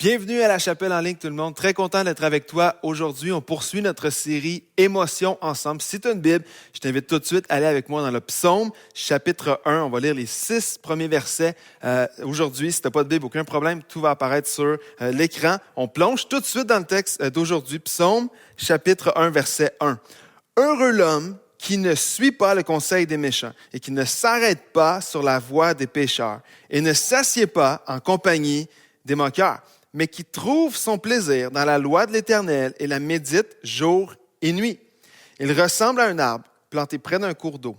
Bienvenue à la chapelle en ligne tout le monde. Très content d'être avec toi aujourd'hui. On poursuit notre série Émotions ensemble. Si tu as une Bible, je t'invite tout de suite à aller avec moi dans le Psaume, chapitre 1. On va lire les 6 premiers versets aujourd'hui. Si tu n'as pas de Bible, aucun problème, tout va apparaître sur l'écran. On plonge tout de suite dans le texte d'aujourd'hui. Psaume, chapitre 1, verset 1. Heureux l'homme qui ne suit pas le conseil des méchants et qui ne s'arrête pas sur la voie des pécheurs et ne s'assied pas en compagnie des moqueurs, mais qui trouve son plaisir dans la loi de l'Éternel et la médite jour et nuit. Il ressemble à un arbre planté près d'un cours d'eau.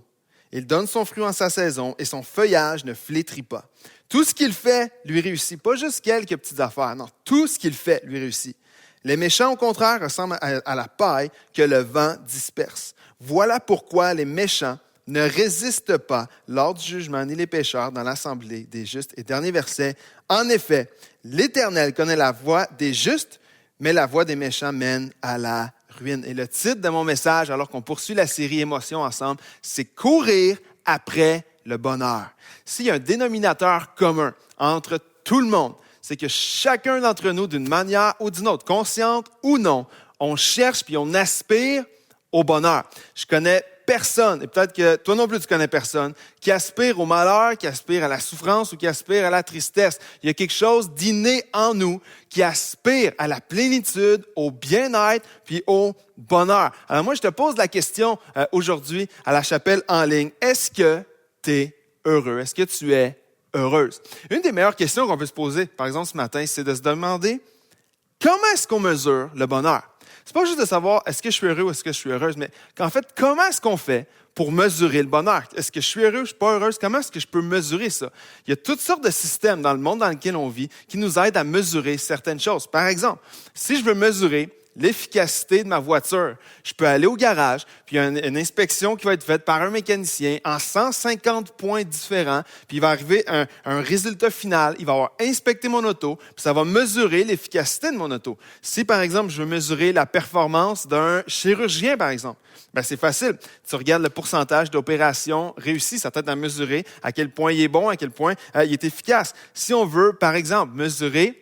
Il donne son fruit en sa saison et son feuillage ne flétrit pas. Tout ce qu'il fait lui réussit, pas juste quelques petites affaires, non, tout ce qu'il fait lui réussit. Les méchants, au contraire, ressemblent à la paille que le vent disperse. Voilà pourquoi les méchants ne résistent pas lors du jugement, ni les pécheurs dans l'assemblée des justes. Et dernier verset, en effet, l'Éternel connaît la voie des justes, mais la voie des méchants mène à la ruine. Et le titre de mon message, alors qu'on poursuit la série Émotions ensemble, c'est « Courir après le bonheur ». S'il y a un dénominateur commun entre tout le monde, c'est que chacun d'entre nous, d'une manière ou d'une autre, consciente ou non, on cherche puis on aspire au bonheur. Je connais personne, et peut-être que toi non plus tu connais personne, qui aspire au malheur, qui aspire à la souffrance ou qui aspire à la tristesse. Il y a quelque chose d'inné en nous qui aspire à la plénitude, au bien-être puis au bonheur. Alors moi, je te pose la question aujourd'hui à la chapelle en ligne. Est-ce que tu es heureux? Est-ce que tu es heureuse? Une des meilleures questions qu'on peut se poser, par exemple ce matin, c'est de se demander comment est-ce qu'on mesure le bonheur? C'est pas juste de savoir est-ce que je suis heureux ou est-ce que je suis heureuse, mais qu'en fait, comment est-ce qu'on fait pour mesurer le bonheur? Est-ce que je suis heureux, je suis pas heureuse? Comment est-ce que je peux mesurer ça? Il y a toutes sortes de systèmes dans le monde dans lequel on vit qui nous aident à mesurer certaines choses. Par exemple, si je veux mesurer l'efficacité de ma voiture, je peux aller au garage, puis il y a une inspection qui va être faite par un mécanicien en 150 points différents, puis il va arriver un résultat final, il va avoir inspecté mon auto, puis ça va mesurer l'efficacité de mon auto. Si, par exemple, je veux mesurer la performance d'un chirurgien, par exemple, ben c'est facile. Tu regardes le pourcentage d'opérations réussies, ça t'aide à mesurer à quel point il est bon, à quel point il est efficace. Si on veut, par exemple, mesurer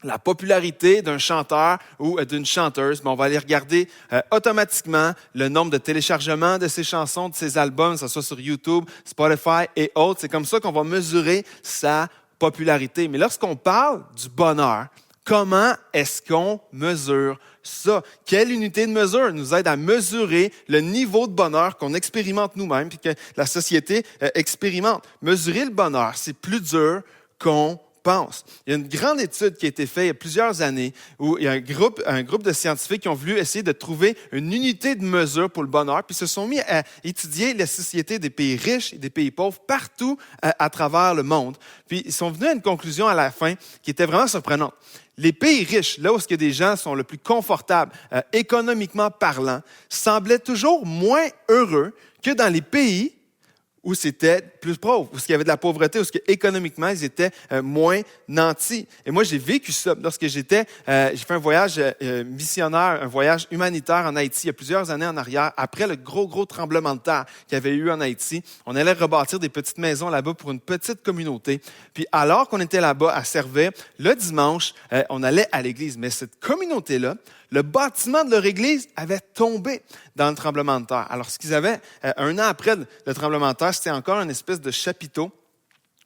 la popularité d'un chanteur ou d'une chanteuse, mais on va aller regarder automatiquement le nombre de téléchargements de ses chansons, de ses albums, que ce soit sur YouTube, Spotify et autres. C'est comme ça qu'on va mesurer sa popularité. Mais lorsqu'on parle du bonheur, comment est-ce qu'on mesure ça? Quelle unité de mesure nous aide à mesurer le niveau de bonheur qu'on expérimente nous-mêmes et que la société expérimente? Mesurer le bonheur, c'est plus dur qu'on pense. Il y a une grande étude qui a été faite il y a plusieurs années où il y a un groupe de scientifiques qui ont voulu essayer de trouver une unité de mesure pour le bonheur, puis se sont mis à étudier les sociétés des pays riches et des pays pauvres partout à travers le monde. Puis ils sont venus à une conclusion à la fin qui était vraiment surprenante. Les pays riches, là où les gens sont le plus confortables, économiquement parlant, semblaient toujours moins heureux que dans les pays où c'était plus pauvre, où il y avait de la pauvreté, où économiquement, ils étaient moins nantis. Et moi, j'ai vécu ça lorsque j'ai fait un voyage missionnaire, un voyage humanitaire en Haïti, il y a plusieurs années en arrière, après le gros tremblement de terre qu'il y avait eu en Haïti. On allait rebâtir des petites maisons là-bas pour une petite communauté. Puis alors qu'on était là-bas à servir, le dimanche, on allait à l'église. Mais cette communauté-là, le bâtiment de leur église avait tombé dans le tremblement de terre. Alors, ce qu'ils avaient, un an après le tremblement de terre, c'était encore une espèce de chapiteau,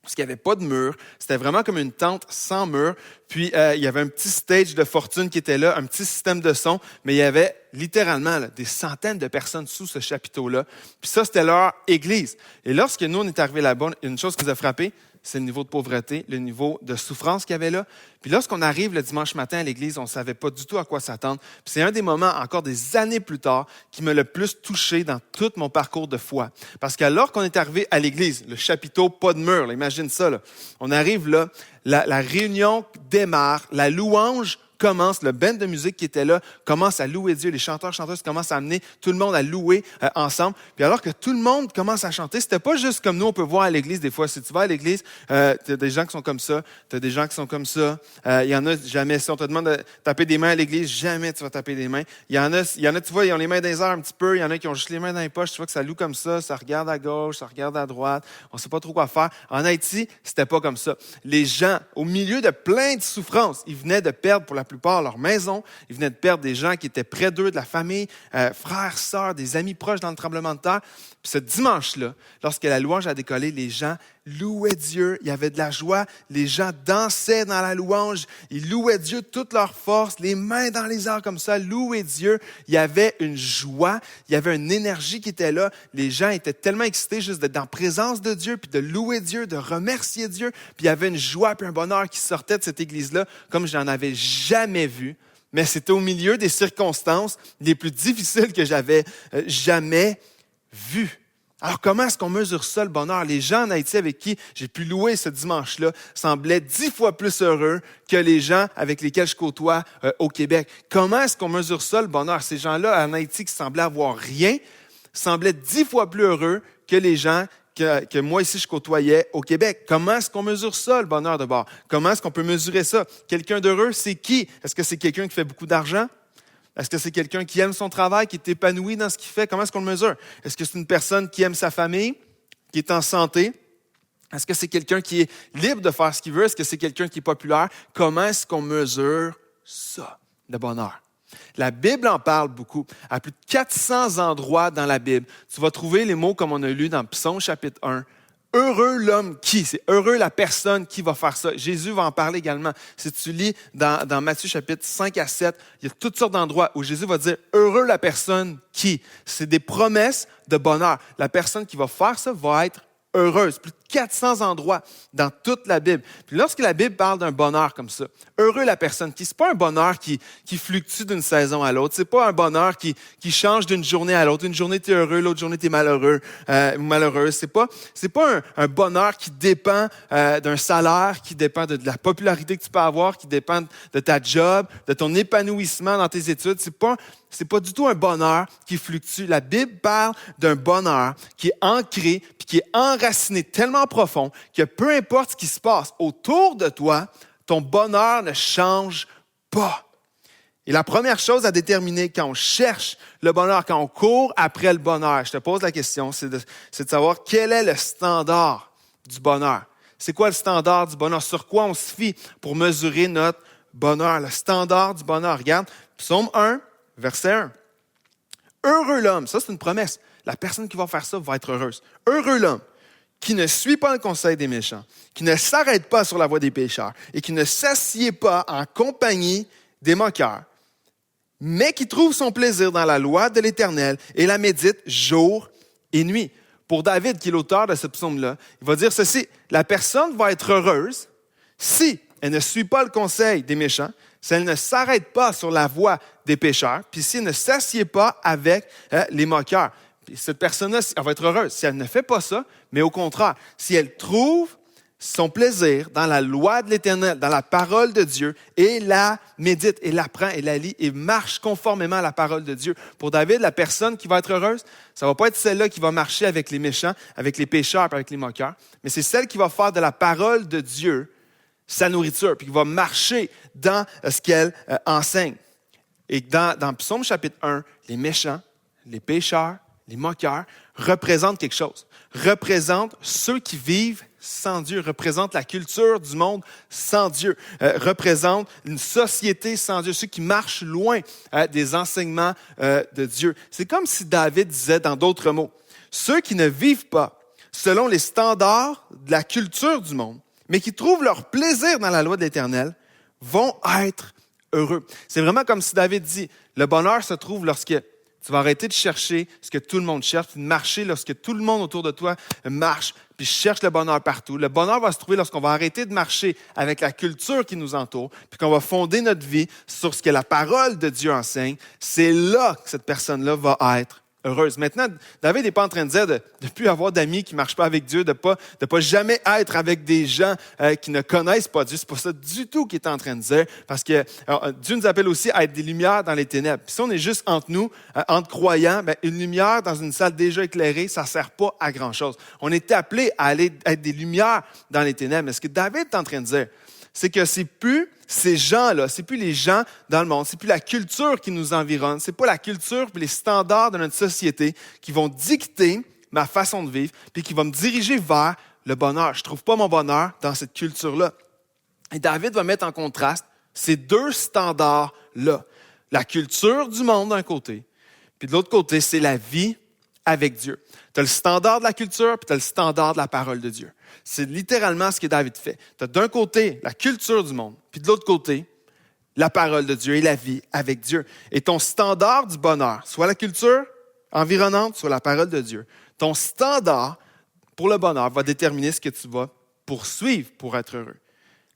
parce qu'il n'y avait pas de mur. C'était vraiment comme une tente sans mur. Puis, il y avait un petit stage de fortune qui était là, un petit système de son, mais il y avait littéralement des centaines de personnes sous ce chapiteau-là. Puis ça, c'était leur église. Et lorsque nous, on est arrivés là-bas, une chose qui nous a frappé, c'est le niveau de pauvreté, le niveau de souffrance qu'il y avait là. Puis lorsqu'on arrive le dimanche matin à l'église, on ne savait pas du tout à quoi s'attendre. Puis c'est un des moments, encore des années plus tard, qui m'a le plus touché dans tout mon parcours de foi. Parce qu'alors qu'on est arrivé à l'église, le chapiteau, pas de mur, là, imagine ça, là. On arrive là, la réunion démarre, la louange commence, le band de musique qui était là commence à louer Dieu. Les chanteurs, chanteuses commencent à amener tout le monde à louer ensemble. Puis alors que tout le monde commence à chanter, c'était pas juste comme nous, on peut voir à l'église des fois. Si tu vas à l'église, tu as des gens qui sont comme ça, tu as des gens qui sont comme ça. Il y en a jamais, si on te demande de taper des mains à l'église, jamais tu vas taper des mains. Il y en a, tu vois, ils ont les mains dans les airs un petit peu. Il y en a qui ont juste les mains dans les poches. Tu vois que ça loue comme ça regarde à gauche, ça regarde à droite. On sait pas trop quoi faire. En Haïti, c'était pas comme ça. Les gens, au milieu de plein de souffrances, ils venaient de perdre pour la plupart leur maison. Ils venaient de perdre des gens qui étaient près d'eux, de la famille, frères, sœurs, des amis proches dans le tremblement de terre. Puis ce dimanche-là, lorsque la louange a décollé, les gens louaient Dieu. Il y avait de la joie. Les gens dansaient dans la louange. Ils louaient Dieu de toute leur force, les mains dans les airs comme ça, louaient Dieu. Il y avait une joie, il y avait une énergie qui était là. Les gens étaient tellement excités juste d'être en présence de Dieu, puis de louer Dieu, de remercier Dieu. Puis il y avait une joie puis un bonheur qui sortait de cette église-là comme je n'en avais jamais vu. Mais c'était au milieu des circonstances les plus difficiles que j'avais jamais vues. Alors, comment est-ce qu'on mesure ça, le bonheur? Les gens en Haïti avec qui j'ai pu louer ce dimanche-là semblaient 10 fois plus heureux que les gens avec lesquels je côtoie au Québec. Comment est-ce qu'on mesure ça, le bonheur? Ces gens-là en Haïti qui semblaient avoir rien semblaient 10 fois plus heureux que les gens que moi ici je côtoyais au Québec. Comment est-ce qu'on mesure ça, le bonheur de bord? Comment est-ce qu'on peut mesurer ça? Quelqu'un d'heureux, c'est qui? Est-ce que c'est quelqu'un qui fait beaucoup d'argent? Est-ce que c'est quelqu'un qui aime son travail, qui est épanoui dans ce qu'il fait? Comment est-ce qu'on le mesure? Est-ce que c'est une personne qui aime sa famille, qui est en santé? Est-ce que c'est quelqu'un qui est libre de faire ce qu'il veut? Est-ce que c'est quelqu'un qui est populaire? Comment est-ce qu'on mesure ça, le bonheur? La Bible en parle beaucoup. À plus de 400 endroits dans la Bible, tu vas trouver les mots comme on a lu dans Psaume chapitre 1. Heureux l'homme qui, c'est heureux la personne qui va faire ça. Jésus va en parler également. Si tu lis dans Matthieu chapitre 5 à 7, il y a toutes sortes d'endroits où Jésus va dire heureux la personne qui. C'est des promesses de bonheur. La personne qui va faire ça va être heureuse. Plus de 400 endroits dans toute la Bible. Puis lorsque la Bible parle d'un bonheur comme ça, heureux la personne qui, c'est pas un bonheur qui fluctue d'une saison à l'autre. C'est pas un bonheur qui change d'une journée à l'autre. Une journée t'es heureux, l'autre journée t'es malheureux, malheureuse. C'est pas un bonheur qui dépend d'un salaire, qui dépend de la popularité que tu peux avoir, qui dépend de ta job, de ton épanouissement dans tes études. C'est pas du tout un bonheur qui fluctue. La Bible parle d'un bonheur qui est ancré puis qui est enraciné tellement profond que peu importe ce qui se passe autour de toi, ton bonheur ne change pas. Et la première chose à déterminer quand on cherche le bonheur, quand on court après le bonheur, je te pose la question, c'est de savoir quel est le standard du bonheur. C'est quoi le standard du bonheur? Sur quoi on se fie pour mesurer notre bonheur? Le standard du bonheur. Regarde, Psaume 1, verset 1. Heureux l'homme, ça c'est une promesse. La personne qui va faire ça va être heureuse. Heureux l'homme qui ne suit pas le conseil des méchants, qui ne s'arrête pas sur la voie des pécheurs et qui ne s'assied pas en compagnie des moqueurs, mais qui trouve son plaisir dans la loi de l'Éternel et la médite jour et nuit. Pour David, qui est l'auteur de ce psaume-là, il va dire ceci, la personne va être heureuse si elle ne suit pas le conseil des méchants, si elle ne s'arrête pas sur la voie des pécheurs, puis si elle ne s'assied pas avec les moqueurs. Puis cette personne-là, elle va être heureuse si elle ne fait pas ça, mais au contraire, si elle trouve son plaisir dans la loi de l'Éternel, dans la parole de Dieu, et la médite, et l'apprend, et la lit, et marche conformément à la parole de Dieu. Pour David, la personne qui va être heureuse, ça ne va pas être celle-là qui va marcher avec les méchants, avec les pécheurs, avec les moqueurs, mais c'est celle qui va faire de la parole de Dieu sa nourriture, puis qui va marcher dans ce qu'elle enseigne. Et dans Psaume chapitre 1, les méchants, les pécheurs, les moqueurs représentent quelque chose, représentent ceux qui vivent sans Dieu, représentent la culture du monde sans Dieu, représentent une société sans Dieu, ceux qui marchent loin des enseignements de Dieu. C'est comme si David disait dans d'autres mots, ceux qui ne vivent pas selon les standards de la culture du monde, mais qui trouvent leur plaisir dans la loi de l'Éternel, vont être heureux. C'est vraiment comme si David dit, le bonheur se trouve lorsque tu vas arrêter de chercher ce que tout le monde cherche, puis de marcher lorsque tout le monde autour de toi marche, puis cherche le bonheur partout. Le bonheur va se trouver lorsqu'on va arrêter de marcher avec la culture qui nous entoure, puis qu'on va fonder notre vie sur ce que la parole de Dieu enseigne. C'est là que cette personne-là va être heureuse. Maintenant, David n'est pas en train de dire de ne plus avoir d'amis qui ne marchent pas avec Dieu, de pas jamais être avec des gens qui ne connaissent pas Dieu. C'est pas ça du tout qu'il est en train de dire, parce que Dieu nous appelle aussi à être des lumières dans les ténèbres. Puis si on est juste entre nous, entre croyants, une lumière dans une salle déjà éclairée, ça ne sert pas à grand-chose. On est appelé à aller être des lumières dans les ténèbres. Mais ce que David est en train de dire, c'est que c'est plus ces gens-là, c'est plus les gens dans le monde, c'est plus la culture qui nous environne, c'est pas la culture et les standards de notre société qui vont dicter ma façon de vivre puis qui vont me diriger vers le bonheur. Je trouve pas mon bonheur dans cette culture-là. Et David va mettre en contraste ces deux standards-là. La culture du monde d'un côté, puis de l'autre côté, c'est la vie avec Dieu. Tu as le standard de la culture, puis tu as le standard de la parole de Dieu. C'est littéralement ce que David fait. Tu as d'un côté la culture du monde, puis de l'autre côté, la parole de Dieu et la vie avec Dieu. Et ton standard du bonheur, soit la culture environnante, soit la parole de Dieu, ton standard pour le bonheur va déterminer ce que tu vas poursuivre pour être heureux.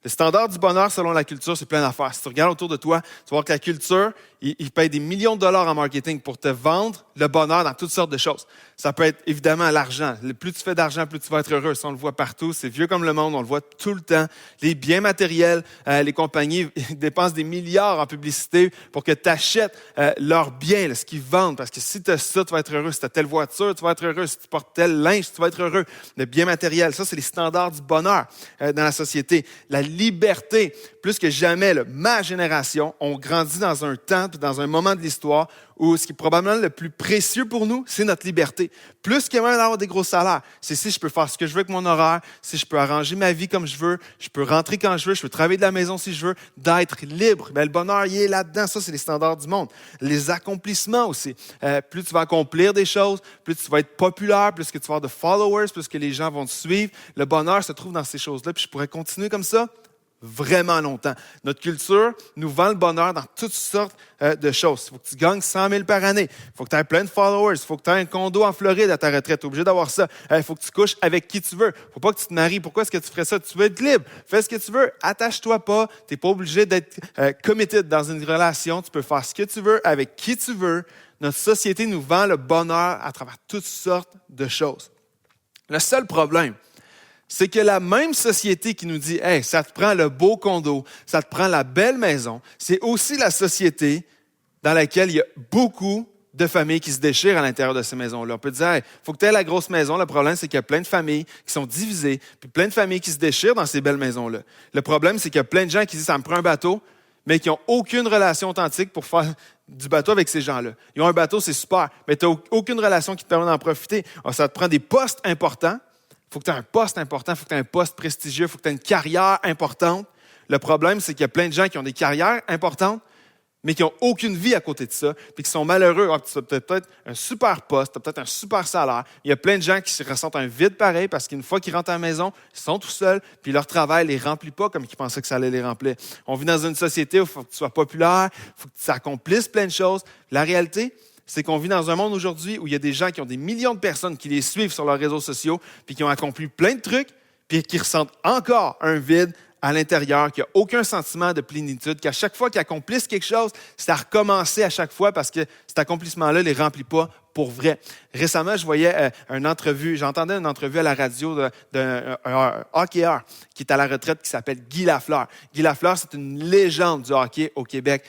Le standard du bonheur, selon la culture, c'est plein d'affaires. Si tu regardes autour de toi, tu vas voir que la culture, ils payent des millions de dollars en marketing pour te vendre le bonheur dans toutes sortes de choses. Ça peut être évidemment l'argent. Plus tu fais d'argent, plus tu vas être heureux. Ça, on le voit partout. C'est vieux comme le monde. On le voit tout le temps. Les biens matériels, les compagnies dépensent des milliards en publicité pour que tu achètes leurs biens, ce qu'ils vendent. Parce que si tu as ça, tu vas être heureux. Si tu as telle voiture, tu vas être heureux. Si tu portes tel linge, tu vas être heureux. Le bien matériel, ça, c'est les standards du bonheur dans la société. La liberté, plus que jamais, ma génération, on grandit dans un temps, dans un moment de l'histoire où ce qui est probablement le plus précieux pour nous, c'est notre liberté. Plus que même d'avoir des gros salaires. C'est si je peux faire ce que je veux avec mon horaire, si je peux arranger ma vie comme je veux, je peux rentrer quand je veux, je peux travailler de la maison si je veux, d'être libre. Le bonheur, il est là-dedans. Ça, c'est les standards du monde. Les accomplissements aussi. Plus tu vas accomplir des choses, plus tu vas être populaire, plus que tu vas avoir de followers, plus que les gens vont te suivre. Le bonheur se trouve dans ces choses-là. Puis je pourrais continuer comme ça vraiment longtemps. Notre culture nous vend le bonheur dans toutes sortes de choses. Il faut que tu gagnes 100 000 par année. Il faut que tu aies plein de followers. Il faut que tu aies un condo en Floride à ta retraite. Tu es obligé d'avoir ça. Il faut que tu couches avec qui tu veux. Il ne faut pas que tu te maries. Pourquoi est-ce que tu ferais ça? Tu veux être libre. Fais ce que tu veux. Attache-toi pas. Tu n'es pas obligé d'être committed dans une relation. Tu peux faire ce que tu veux avec qui tu veux. Notre société nous vend le bonheur à travers toutes sortes de choses. Le seul problème, c'est que la même société qui nous dit « Hey, ça te prend le beau condo, ça te prend la belle maison », c'est aussi la société dans laquelle il y a beaucoup de familles qui se déchirent à l'intérieur de ces maisons-là. On peut dire « Hey, il faut que tu aies la grosse maison ». Le problème, c'est qu'il y a plein de familles qui sont divisées, puis plein de familles qui se déchirent dans ces belles maisons-là. Le problème, c'est qu'il y a plein de gens qui disent « Ça me prend un bateau », mais qui n'ont aucune relation authentique pour faire du bateau avec ces gens-là. Ils ont un bateau, c'est super, mais tu n'as aucune relation qui te permet d'en profiter. Alors, ça te prend des postes importants. Il faut que tu aies un poste important, il faut que tu aies un poste prestigieux, il faut que tu aies une carrière importante. Le problème, c'est qu'il y a plein de gens qui ont des carrières importantes, mais qui n'ont aucune vie à côté de ça, puis qui sont malheureux. Alors, tu as peut-être un super poste, tu as peut-être un super salaire. Il y a plein de gens qui se ressentent un vide pareil parce qu'une fois qu'ils rentrent à la maison, ils sont tout seuls, puis leur travail ne les remplit pas comme ils pensaient que ça allait les remplir. On vit dans une société où il faut que tu sois populaire, il faut que tu accomplisses plein de choses. La réalité, c'est qu'on vit dans un monde aujourd'hui où il y a des gens qui ont des millions de personnes qui les suivent sur leurs réseaux sociaux, puis qui ont accompli plein de trucs, puis qui ressentent encore un vide à l'intérieur, qui n'a aucun sentiment de plénitude, qu'à chaque fois qu'ils accomplissent quelque chose, c'est à recommencer à chaque fois parce que cet accomplissement-là ne les remplit pas pour vrai. Récemment, je voyais j'entendais une entrevue à la radio d'un hockeyeur qui est à la retraite qui s'appelle Guy Lafleur. Guy Lafleur, c'est une légende du hockey au Québec.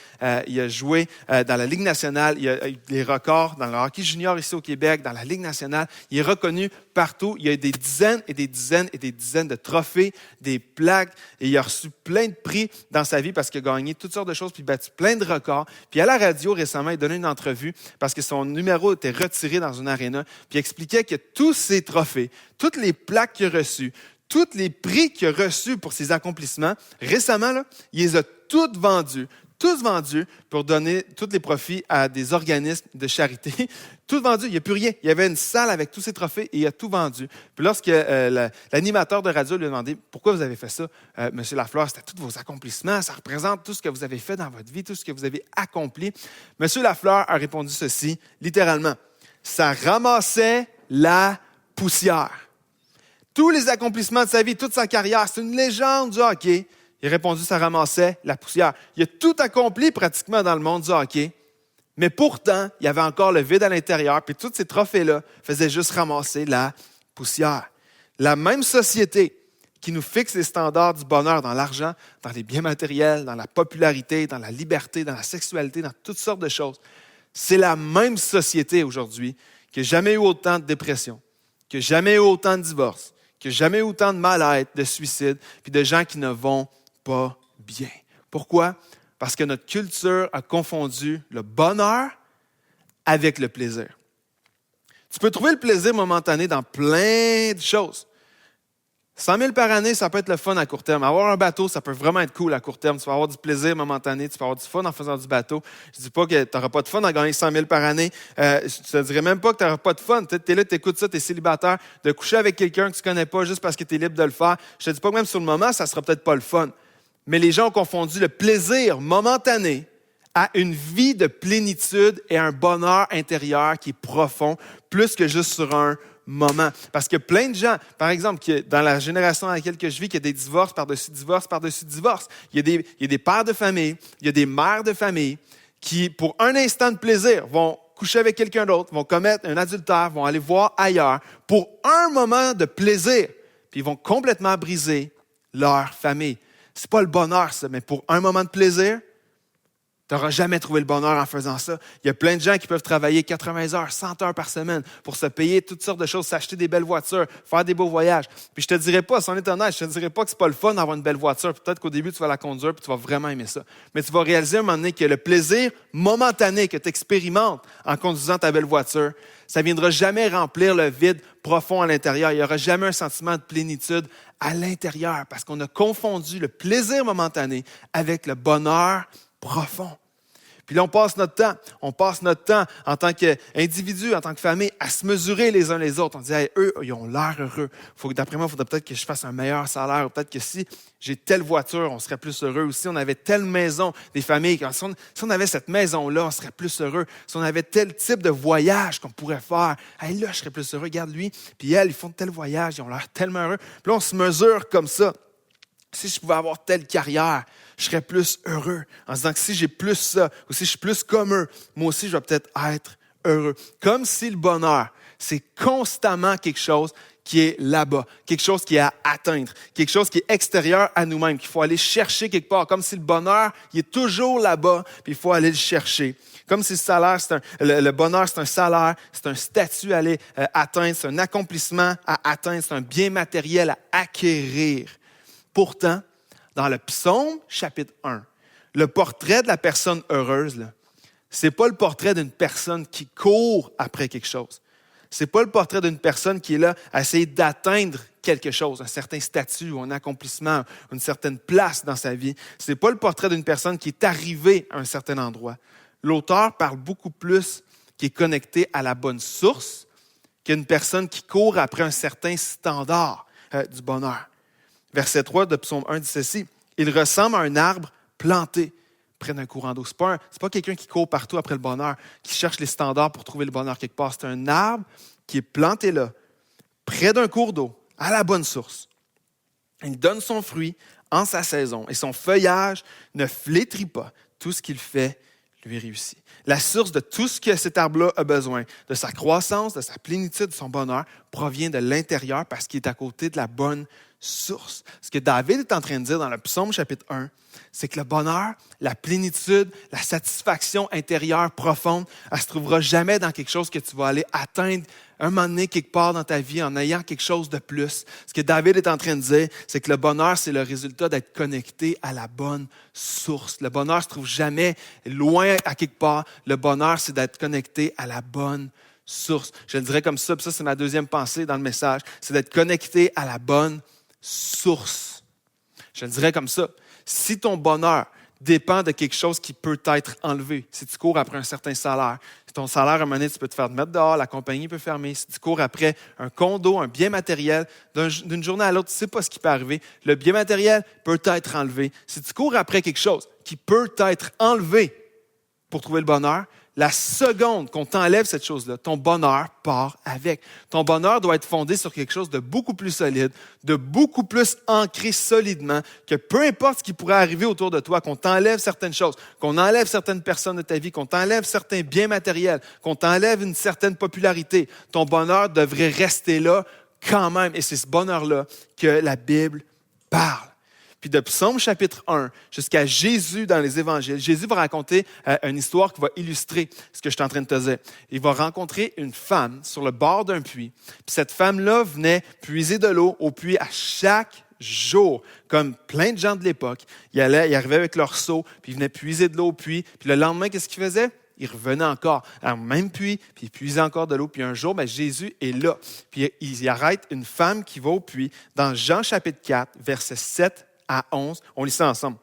Il a joué dans la Ligue nationale, il a eu des records dans le hockey junior ici au Québec, dans la Ligue nationale. Il est reconnu partout. Il a eu des dizaines et des dizaines et des dizaines de trophées, des plaques, et il a reçu plein de prix dans sa vie parce qu'il a gagné toutes sortes de choses, puis battu plein de records. Puis à la radio, récemment, il donnait une entrevue parce que son numéro était retiré dans une aréna, puis il expliquait que tous ces trophées, toutes les plaques qu'il a reçues, tous les prix qu'il a reçus pour ses accomplissements, récemment, là, il les a tous vendus pour donner tous les profits à des organismes de charité. Tout vendu, il n'y a plus rien. Il y avait une salle avec tous ces trophées et il a tout vendu. Puis lorsque l'animateur de radio lui a demandé « Pourquoi vous avez fait ça, Monsieur Lafleur? C'était tous vos accomplissements, ça représente tout ce que vous avez fait dans votre vie, tout ce que vous avez accompli. » Monsieur Lafleur a répondu ceci, littéralement. « Ça ramassait la poussière. » Tous les accomplissements de sa vie, toute sa carrière, c'est une légende du hockey. Il a répondu, ça ramassait la poussière. Il a tout accompli pratiquement dans le monde du hockey, Mais pourtant, il y avait encore le vide à l'intérieur, puis tous ces trophées-là faisaient juste ramasser la poussière. La même société qui nous fixe les standards du bonheur dans l'argent, dans les biens matériels, dans la popularité, dans la liberté, dans la sexualité, dans toutes sortes de choses, c'est la même société aujourd'hui qui n'a jamais eu autant de dépression, qui n'a jamais eu autant de divorces, qui n'a jamais eu autant de mal-être, de suicides, puis de gens qui ne vont pas bien. Pourquoi? Parce que notre culture a confondu le bonheur avec le plaisir. Tu peux trouver le plaisir momentané dans plein de choses. 100 000 par année, ça peut être le fun à court terme. Avoir un bateau, ça peut vraiment être cool à court terme. Tu vas avoir du plaisir momentané, tu vas avoir du fun en faisant du bateau. Je ne dis pas que tu n'auras pas de fun à gagner 100 000 par année. Je ne te dirais même pas que tu n'auras pas de fun. Tu es là, tu écoutes ça, tu es célibataire, de coucher avec quelqu'un que tu ne connais pas juste parce que tu es libre de le faire. Je ne te dis pas que même sur le moment, ça ne sera peut-être pas le fun. Mais les gens ont confondu le plaisir momentané à une vie de plénitude et un bonheur intérieur qui est profond, plus que juste sur un moment. Parce que plein de gens, par exemple, dans la génération dans laquelle je vis, qu'il y a des divorces par-dessus divorces par-dessus divorces. Il y a des pères de famille, il y a des mères de famille qui, pour un instant de plaisir, vont coucher avec quelqu'un d'autre, vont commettre un adultère, vont aller voir ailleurs pour un moment de plaisir, puis ils vont complètement briser leur famille. C'est pas le bonheur, ça, mais pour un moment de plaisir, tu n'auras jamais trouvé le bonheur en faisant ça. Il y a plein de gens qui peuvent travailler 80 heures, 100 heures par semaine pour se payer toutes sortes de choses, s'acheter des belles voitures, faire des beaux voyages. Puis je te dirais pas, si on est honnête, je te dirais pas que c'est pas le fun d'avoir une belle voiture. Peut-être qu'au début, tu vas la conduire puis tu vas vraiment aimer ça. Mais tu vas réaliser à un moment donné que le plaisir momentané que tu expérimentes en conduisant ta belle voiture, ça ne viendra jamais remplir le vide profond à l'intérieur. Il n'y aura jamais un sentiment de plénitude à l'intérieur parce qu'on a confondu le plaisir momentané avec le bonheur profond. Puis là, on passe notre temps en tant qu'individu, en tant que famille, à se mesurer les uns les autres. On dit, hey, eux, ils ont l'air heureux. D'après moi, il faudrait peut-être que je fasse un meilleur salaire. Ou peut-être que si j'ai telle voiture, on serait plus heureux. Ou si on avait telle maison, des familles, si on avait cette maison-là, on serait plus heureux. Si on avait tel type de voyage qu'on pourrait faire, hey, là, je serais plus heureux. Regarde lui, puis elle, ils font tel voyage, ils ont l'air tellement heureux. Puis là, on se mesure comme ça. Si je pouvais avoir telle carrière, je serais plus heureux. En se disant que si j'ai plus ça, ou si je suis plus comme eux, moi aussi, je vais peut-être être heureux. Comme si le bonheur, c'est constamment quelque chose qui est là-bas, quelque chose qui est à atteindre, quelque chose qui est extérieur à nous-mêmes, qu'il faut aller chercher quelque part. Comme si le bonheur, il est toujours là-bas, puis il faut aller le chercher. Comme si le bonheur, c'est un salaire, c'est un statut à aller atteindre, c'est un accomplissement à atteindre, c'est un bien matériel à acquérir. Pourtant, dans le psaume, chapitre 1, le portrait de la personne heureuse, ce n'est pas le portrait d'une personne qui court après quelque chose. Ce n'est pas le portrait d'une personne qui est là à essayer d'atteindre quelque chose, un certain statut ou un accomplissement, une certaine place dans sa vie. Ce n'est pas le portrait d'une personne qui est arrivée à un certain endroit. L'auteur parle beaucoup plus qui est connecté à la bonne source qu'une personne qui court après un certain standard du bonheur. Verset 3 de Psaume 1 dit ceci, « Il ressemble à un arbre planté près d'un courant d'eau. » Ce n'est pas quelqu'un qui court partout après le bonheur, qui cherche les standards pour trouver le bonheur quelque part. C'est un arbre qui est planté là, près d'un cours d'eau, à la bonne source. Il donne son fruit en sa saison et son feuillage ne flétrit pas. Tout ce qu'il fait lui réussit. La source de tout ce que cet arbre-là a besoin, de sa croissance, de sa plénitude, de son bonheur, provient de l'intérieur parce qu'il est à côté de la bonne source. Ce que David est en train de dire dans le psaume chapitre 1, c'est que le bonheur, la plénitude, la satisfaction intérieure profonde, elle ne se trouvera jamais dans quelque chose que tu vas aller atteindre un moment donné quelque part dans ta vie en ayant quelque chose de plus. Ce que David est en train de dire, c'est que le bonheur, c'est le résultat d'être connecté à la bonne source. Le bonheur ne se trouve jamais loin à quelque part. Le bonheur, c'est d'être connecté à la bonne source. Je le dirais comme ça, puis ça, c'est ma deuxième pensée dans le message, c'est d'être connecté à la bonne source. Je le dirais comme ça. Si ton bonheur dépend de quelque chose qui peut être enlevé, si tu cours après un certain salaire, si ton salaire, à un moment donné, tu peux te faire mettre dehors, la compagnie peut fermer, si tu cours après un condo, un bien matériel, d'une journée à l'autre, tu ne sais pas ce qui peut arriver. Le bien matériel peut être enlevé. Si tu cours après quelque chose qui peut être enlevé pour trouver le bonheur, la seconde qu'on t'enlève cette chose-là, ton bonheur part avec. Ton bonheur doit être fondé sur quelque chose de beaucoup plus solide, de beaucoup plus ancré solidement, que peu importe ce qui pourrait arriver autour de toi, qu'on t'enlève certaines choses, qu'on enlève certaines personnes de ta vie, qu'on t'enlève certains biens matériels, qu'on t'enlève une certaine popularité, ton bonheur devrait rester là quand même. Et c'est ce bonheur-là que la Bible parle. Puis de Psaume chapitre 1 jusqu'à Jésus dans les évangiles, Jésus va raconter une histoire qui va illustrer ce que je suis en train de te dire. Il va rencontrer une femme sur le bord d'un puits. Puis cette femme-là venait puiser de l'eau au puits à chaque jour, comme plein de gens de l'époque. Ils arrivaient avec leur seau, puis ils venaient puiser de l'eau au puits. Puis le lendemain, qu'est-ce qu'ils faisaient? Il revenait encore à même puits, puis il puisait encore de l'eau. Puis un jour, Jésus est là. Puis il arrête une femme qui va au puits. Dans Jean chapitre 4, versets 7 à 11, on lit ça ensemble.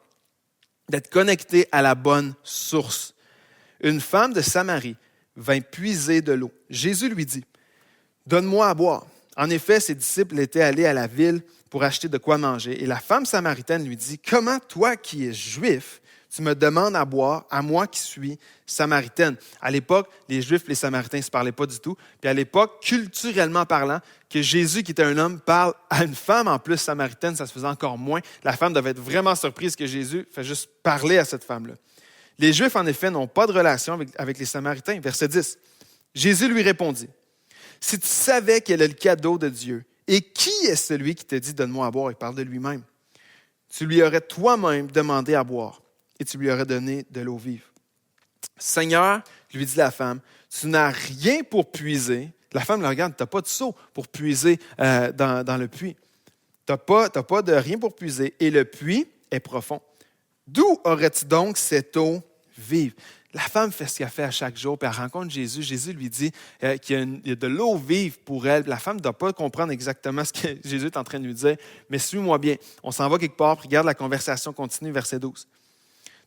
D'être connecté à la bonne source. Une femme de Samarie vint puiser de l'eau. Jésus lui dit, « Donne-moi à boire. » En effet, ses disciples étaient allés à la ville pour acheter de quoi manger. Et la femme samaritaine lui dit, « Comment toi qui es juif, tu me demandes à boire, à moi qui suis samaritaine. » À l'époque, les Juifs et les Samaritains ne se parlaient pas du tout. Puis à l'époque, culturellement parlant, que Jésus, qui était un homme, parle à une femme en plus samaritaine, ça se faisait encore moins. La femme devait être vraiment surprise que Jésus fait juste parler à cette femme-là. Les Juifs, en effet, n'ont pas de relation avec les Samaritains. Verset 10. Jésus lui répondit, « Si tu savais quel est le cadeau de Dieu, et qui est celui qui te dit « Donne-moi à boire », il parle de lui-même, tu lui aurais toi-même demandé à boire. Et tu lui aurais donné de l'eau vive. « Seigneur, lui dit la femme, tu n'as rien pour puiser. » La femme le regarde, tu n'as pas de seau pour puiser dans le puits. Tu n'as pas de rien pour puiser. Et le puits est profond. D'où aurais-tu donc cette eau vive? La femme fait ce qu'elle fait à chaque jour, puis elle rencontre Jésus. Jésus lui dit qu'il y a de l'eau vive pour elle. La femme ne doit pas comprendre exactement ce que Jésus est en train de lui dire. Mais suis-moi bien. On s'en va quelque part, puis regarde la conversation continue, verset 12.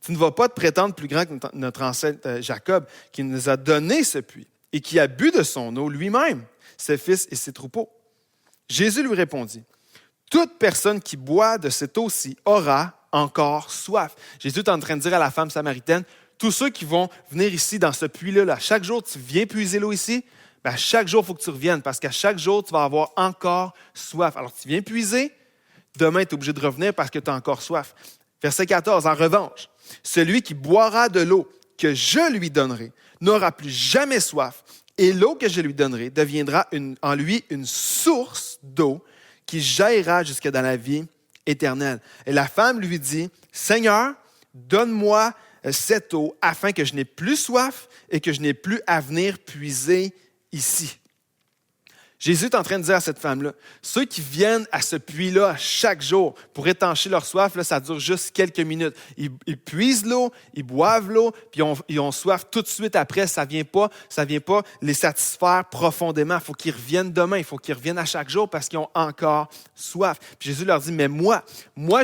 Tu ne vas pas te prétendre plus grand que notre ancêtre Jacob, qui nous a donné ce puits et qui a bu de son eau lui-même, ses fils et ses troupeaux. Jésus lui répondit, « Toute personne qui boit de cette eau-ci aura encore soif. » Jésus est en train de dire à la femme samaritaine, tous ceux qui vont venir ici dans ce puits-là, chaque jour tu viens puiser l'eau ici, chaque jour il faut que tu reviennes parce qu'à chaque jour tu vas avoir encore soif. Alors tu viens puiser, demain tu es obligé de revenir parce que tu as encore soif. Verset 14, en revanche, celui qui boira de l'eau que je lui donnerai n'aura plus jamais soif, et l'eau que je lui donnerai deviendra en lui une source d'eau qui jaillira jusque dans la vie éternelle. Et la femme lui dit, « Seigneur, donne-moi cette eau afin que je n'ai plus soif et que je n'ai plus à venir puiser ici. » Jésus est en train de dire à cette femme-là, ceux qui viennent à ce puits-là chaque jour pour étancher leur soif, là, ça dure juste quelques minutes. Ils puisent l'eau, ils boivent l'eau, puis ils ont soif tout de suite après. Ça vient pas les satisfaire profondément. Il faut qu'ils reviennent demain, il faut qu'ils reviennent à chaque jour parce qu'ils ont encore soif. Puis Jésus leur dit, mais moi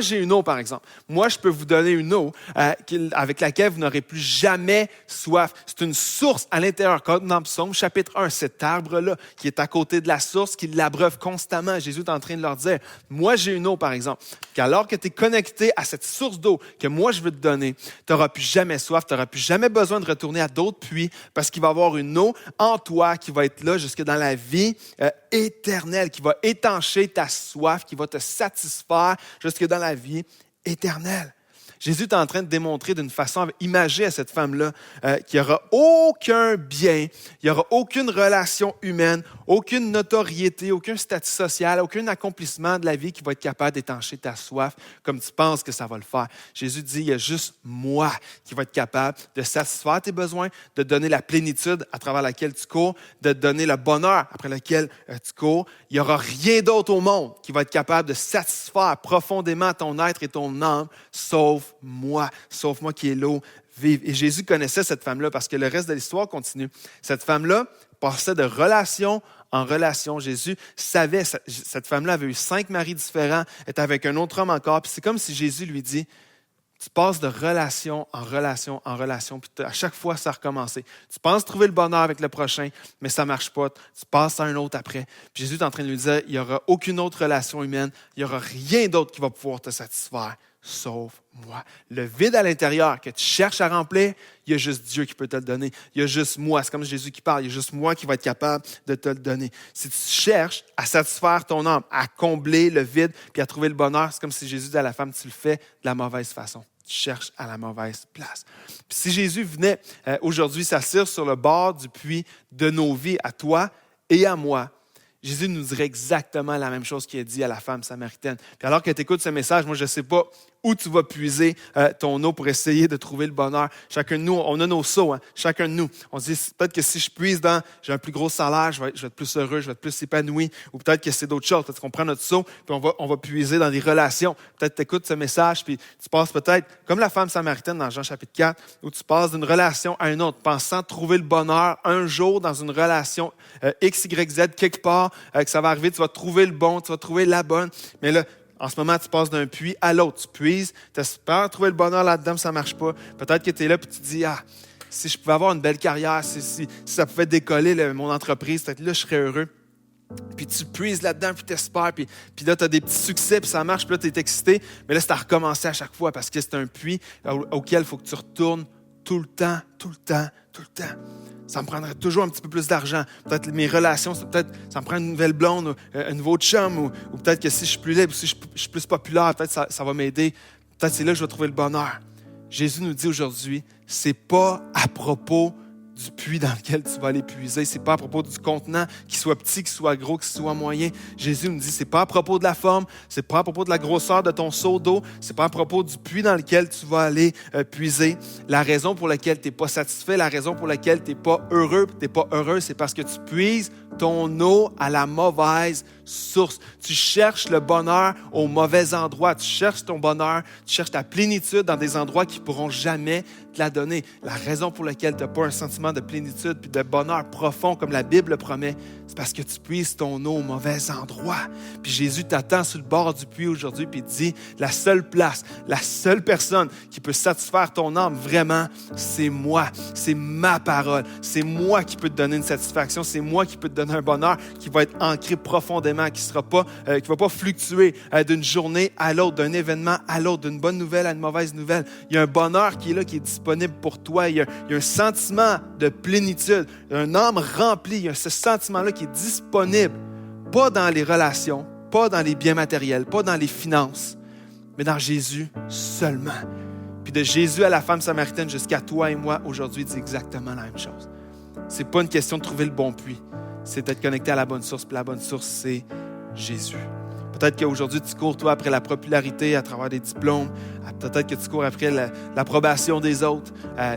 j'ai une eau par exemple. Moi, je peux vous donner une eau avec laquelle vous n'aurez plus jamais soif. C'est une source à l'intérieur. Comme dans Psaume chapitre 1, cet arbre-là qui est à côté de la source qui l'abreuve constamment. Jésus est en train de leur dire, moi j'ai une eau par exemple, qu'alors que tu es connecté à cette source d'eau que moi je veux te donner, tu n'auras plus jamais soif, tu n'auras plus jamais besoin de retourner à d'autres puits parce qu'il va y avoir une eau en toi qui va être là jusque dans la vie éternelle, qui va étancher ta soif, qui va te satisfaire jusque dans la vie éternelle. Jésus est en train de démontrer d'une façon imagée à cette femme-là qu'il n'y aura aucun bien, il n'y aura aucune relation humaine, aucune notoriété, aucun statut social, aucun accomplissement de la vie qui va être capable d'étancher ta soif comme tu penses que ça va le faire. Jésus dit, il y a juste moi qui va être capable de satisfaire tes besoins, de donner la plénitude à travers laquelle tu cours, de te donner le bonheur après lequel tu cours. Il n'y aura rien d'autre au monde qui va être capable de satisfaire profondément ton être et ton âme, sauf moi qui est l'eau vive. Et Jésus connaissait cette femme-là parce que le reste de l'histoire continue. Cette femme-là passait de relation en relation. Jésus savait, cette femme-là avait eu 5 maris différents, était avec un autre homme encore. Puis c'est comme si Jésus lui dit, tu passes de relation en relation en relation, puis à chaque fois, ça a recommencé. Tu penses trouver le bonheur avec le prochain, mais ça ne marche pas. Tu passes à un autre après. Puis Jésus est en train de lui dire, il n'y aura aucune autre relation humaine, il n'y aura rien d'autre qui va pouvoir te satisfaire, sauf moi. Le vide à l'intérieur que tu cherches à remplir, il y a juste Dieu qui peut te le donner. Il y a juste moi. C'est comme Jésus qui parle. Il y a juste moi qui va être capable de te le donner. Si tu cherches à satisfaire ton âme, à combler le vide puis à trouver le bonheur, c'est comme si Jésus dit à la femme, tu le fais de la mauvaise façon. Tu cherches à la mauvaise place. Puis si Jésus venait aujourd'hui s'asseoir sur le bord du puits de nos vies, à toi et à moi, Jésus nous dirait exactement la même chose qu'il a dit à la femme samaritaine. Puis alors que tu écoutes ce message, moi je ne sais pas où tu vas puiser ton eau pour essayer de trouver le bonheur. Chacun de nous, on a nos seaux, hein? Chacun de nous. On se dit peut-être que si je puise dans, j'ai un plus gros salaire, je vais être plus heureux, je vais être plus épanoui. Ou peut-être que c'est d'autres choses. Peut-être qu'on prend notre seau, puis on va puiser dans des relations. Peut-être tu écoutes ce message, puis tu passes peut-être, comme la femme samaritaine dans Jean chapitre 4, où tu passes d'une relation à une autre, pensant trouver le bonheur un jour dans une relation X, Y, Z, quelque part, que ça va arriver, tu vas trouver le bon, tu vas trouver la bonne. Mais là, en ce moment, tu passes d'un puits à l'autre. Tu puises, tu espères trouver le bonheur là-dedans, mais ça ne marche pas. Peut-être que tu es là et tu te dis, si je pouvais avoir une belle carrière, si ça pouvait décoller mon entreprise, peut-être là, je serais heureux. Puis tu puises là-dedans, puis tu espères, puis là, tu as des petits succès, puis ça marche, puis là, tu es excité. Mais là, c'est à recommencer à chaque fois parce que c'est un puits auquel il faut que tu retournes tout le temps. Ça me prendrait toujours un petit peu plus d'argent. Peut-être mes relations, ça me prend une nouvelle blonde, ou un nouveau chum, ou peut-être que si je suis plus libre, si je suis plus populaire, peut-être ça va m'aider. Peut-être c'est là que je vais trouver le bonheur. Jésus nous dit aujourd'hui, c'est pas à propos du puits dans lequel tu vas aller puiser. C'est pas à propos du contenant, qu'il soit petit, qu'il soit gros, qu'il soit moyen. Jésus nous dit, c'est pas à propos de la forme, c'est pas à propos de la grosseur de ton seau d'eau, c'est pas à propos du puits dans lequel tu vas aller puiser. La raison pour laquelle tu n'es pas satisfait, la raison pour laquelle tu n'es pas heureux, c'est parce que tu puises ton eau à la mauvaise source. Tu cherches le bonheur au mauvais endroit. Tu cherches ton bonheur, tu cherches ta plénitude dans des endroits qui ne pourront jamais te la donner. La raison pour laquelle tu n'as pas un sentiment de plénitude puis de bonheur profond comme la Bible le promet, c'est parce que tu puises ton eau au mauvais endroit. Puis Jésus t'attend sur le bord du puits aujourd'hui puis il te dit, la seule place, la seule personne qui peut satisfaire ton âme vraiment, c'est moi. C'est ma parole. C'est moi qui peux te donner une satisfaction. C'est moi qui peux te donner un bonheur qui va être ancré profondément, qui va pas fluctuer d'une journée à l'autre, d'un événement à l'autre, d'une bonne nouvelle à une mauvaise nouvelle. Il y a un bonheur qui est là, qui est disponible pour toi. Il y a un sentiment de plénitude, un âme remplie. Il y a ce sentiment-là qui est disponible, pas dans les relations, pas dans les biens matériels, pas dans les finances, mais dans Jésus seulement. Puis de Jésus à la femme samaritaine jusqu'à toi et moi, aujourd'hui, dit exactement la même chose. C'est pas une question de trouver le bon puits. C'est d'être connecté à la bonne source. Puis la bonne source, c'est Jésus. Peut-être qu'aujourd'hui, tu cours, toi, après la popularité à travers des diplômes. Peut-être que tu cours après l'approbation des autres.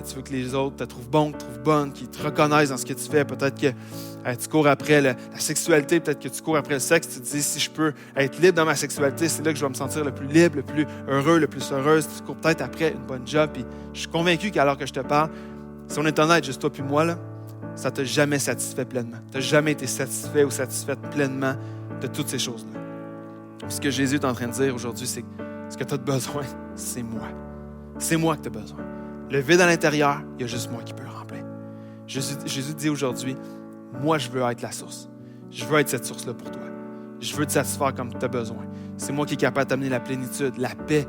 Tu veux que les autres te trouvent bon, te trouvent bonne, qu'ils te reconnaissent dans ce que tu fais. Peut-être que tu cours après la sexualité. Peut-être que tu cours après le sexe. Tu te dis, si je peux être libre dans ma sexualité, c'est là que je vais me sentir le plus libre, le plus heureux, le plus heureuse. Tu cours peut-être après une bonne job. Puis je suis convaincu qu'alors que je te parle, si on est honnête, juste toi puis moi, là, ça ne t'a jamais satisfait pleinement. Tu n'as jamais été satisfait ou satisfaite pleinement de toutes ces choses-là. Puis ce que Jésus est en train de dire aujourd'hui, c'est que ce que tu as besoin, c'est moi. C'est moi que tu as besoin. Le vide à l'intérieur, il y a juste moi qui peux le remplir. Jésus dit aujourd'hui, moi, je veux être la source. Je veux être cette source-là pour toi. Je veux te satisfaire comme tu as besoin. C'est moi qui est capable de t'amener la plénitude, la paix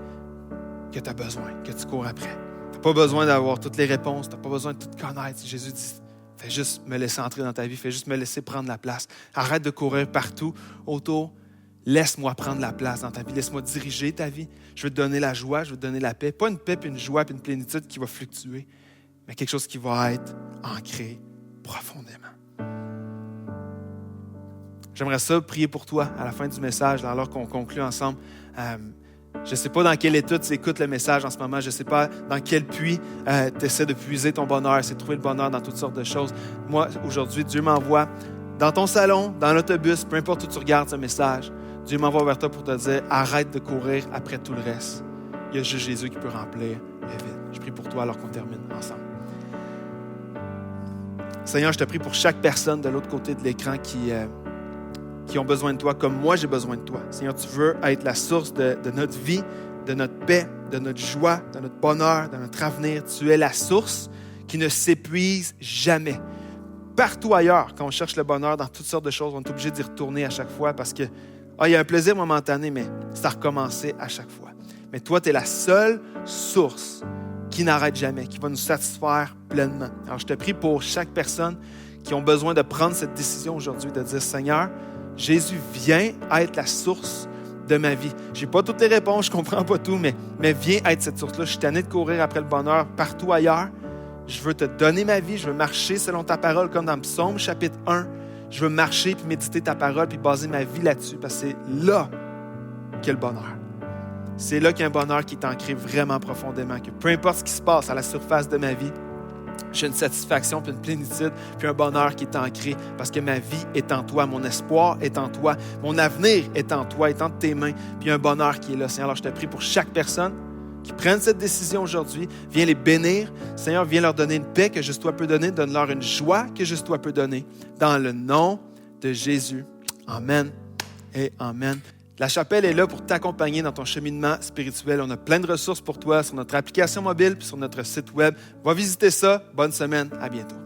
que tu as besoin, que tu cours après. Tu n'as pas besoin d'avoir toutes les réponses. Tu n'as pas besoin de tout connaître. Jésus dit, fais juste me laisser entrer dans ta vie. Fais juste me laisser prendre la place. Arrête de courir partout autour. Laisse-moi prendre la place dans ta vie. Laisse-moi diriger ta vie. Je veux te donner la joie, je veux te donner la paix. Pas une paix, puis une joie, puis une plénitude qui va fluctuer, mais quelque chose qui va être ancré profondément. J'aimerais ça prier pour toi à la fin du message, alors qu'on conclut ensemble. Je ne sais pas dans quel état tu écoutes le message en ce moment. Je ne sais pas dans quel puits tu essaies de puiser ton bonheur. C'est de trouver le bonheur dans toutes sortes de choses. Moi, aujourd'hui, Dieu m'envoie dans ton salon, dans l'autobus, peu importe où tu regardes ce message. Dieu m'envoie vers toi pour te dire, arrête de courir après tout le reste. Il y a juste Jésus qui peut remplir le vide. Je prie pour toi alors qu'on termine ensemble. Seigneur, je te prie pour chaque personne de l'autre côté de l'écran qui ont besoin de toi, comme moi j'ai besoin de toi. Seigneur, tu veux être la source de notre vie, de notre paix, de notre joie, de notre bonheur, de notre avenir. Tu es la source qui ne s'épuise jamais. Partout ailleurs, quand on cherche le bonheur dans toutes sortes de choses, on est obligé d'y retourner à chaque fois parce que il y a un plaisir momentané, mais c'est à recommencer à chaque fois. Mais toi, tu es la seule source qui n'arrête jamais, qui va nous satisfaire pleinement. Alors, je te prie pour chaque personne qui ont besoin de prendre cette décision aujourd'hui, de dire, Seigneur, Jésus vient être la source de ma vie. Je n'ai pas toutes les réponses, je ne comprends pas tout, mais viens être cette source-là. Je suis tanné de courir après le bonheur partout ailleurs. Je veux te donner ma vie, je veux marcher selon ta parole, comme dans Psaume chapitre 1. Je veux marcher puis méditer ta parole puis baser ma vie là-dessus, parce que c'est là qu'il y a le bonheur. C'est là qu'il y a un bonheur qui est ancré vraiment profondément, que peu importe ce qui se passe à la surface de ma vie, j'ai une satisfaction, puis une plénitude, puis un bonheur qui est ancré parce que ma vie est en toi, mon espoir est en toi, mon avenir est en toi, est entre tes mains, puis un bonheur qui est là. Seigneur, alors je te prie pour chaque personne qui prenne cette décision aujourd'hui. Viens les bénir. Seigneur, viens leur donner une paix que juste toi peux donner. Donne-leur une joie que juste toi peux donner. Dans le nom de Jésus. Amen et amen. La chapelle est là pour t'accompagner dans ton cheminement spirituel. On a plein de ressources pour toi sur notre application mobile puis sur notre site web. Va visiter ça. Bonne semaine. À bientôt.